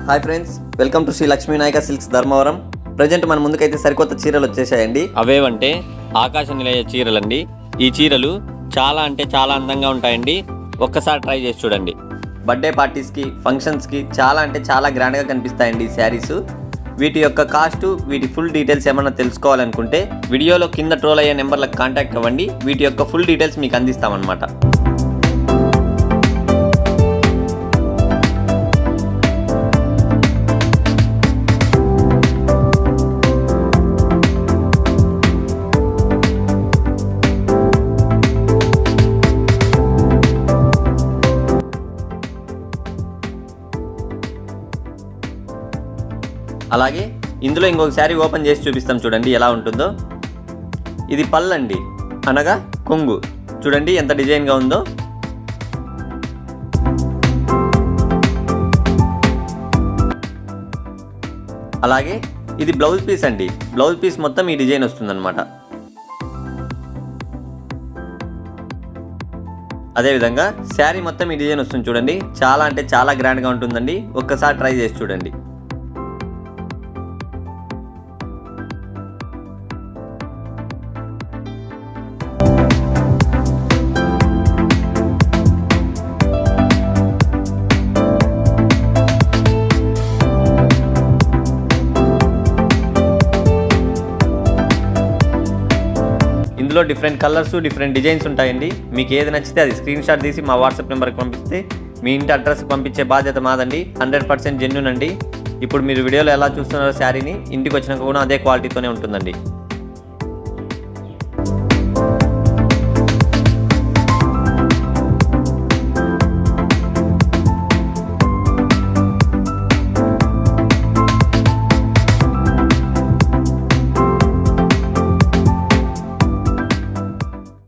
Hi friends, welcome to Shri Lakshmi Nayaka silks Dharmavaram. Present మన ముందుకైతే సరికొత్త చీరలు వచ్చేసాయండి. అవేవంటే ఆకాశ నిలయ చీరలండి. ఈ చీరలు చాలా అంటే చాలా అందంగా ఉంటాయండి. ఒక్కసారి ట్రై చేసి చూడండి. బర్త్డే పార్టీస్కి, ఫంక్షన్స్కి చాలా అంటే చాలా గ్రాండ్గా కనిపిస్తాయండి ఈ శారీస్. వీటి యొక్క కాస్ట్, వీటి ఫుల్ డీటెయిల్స్ ఏమన్నా తెలుసుకోవాలనుకుంటే వీడియోలో కింద ట్రోల్ అయ్యే నెంబర్లకు కాంటాక్ట్ అవ్వండి. వీటి యొక్క ఫుల్ డీటెయిల్స్ మీకు అందిస్తామన్నమాట. అలాగే ఇందులో ఇంకొక శారీ ఓపెన్ చేసి చూపిస్తాం, చూడండి ఎలా ఉంటుందో. ఇది పళ్ళండి, అనగా కొంగు. చూడండి ఎంత డిజైన్గా ఉందో. అలాగే ఇది బ్లౌజ్ పీస్ అండి. బ్లౌజ్ పీస్ మొత్తం ఈ డిజైన్ వస్తుందన్నమాట. అదేవిధంగా శారీ మొత్తం ఈ డిజైన్ వస్తుంది చూడండి. చాలా అంటే చాలా గ్రాండ్గా ఉంటుందండి. ఒక్కసారి ట్రై చేసి చూడండి. ఇందులో డిఫరెంట్ కలర్స్, డిఫరెంట్ డిజైన్స్ ఉంటాయండి. మీకు ఏది నచ్చితే అది స్క్రీన్ షాట్ తీసి మా వాట్సాప్ నెంబర్కి పంపిస్తే మీ ఇంటి అడ్రస్కి పంపించే బాధ్యత మాదండి. 100% జెన్యూన్ అండి. ఇప్పుడు మీరు వీడియోలో ఎలా చూస్తున్నారో శారీని ఇంటికి వచ్చినాక కూడా అదే క్వాలిటీతోనే ఉంటుందండి.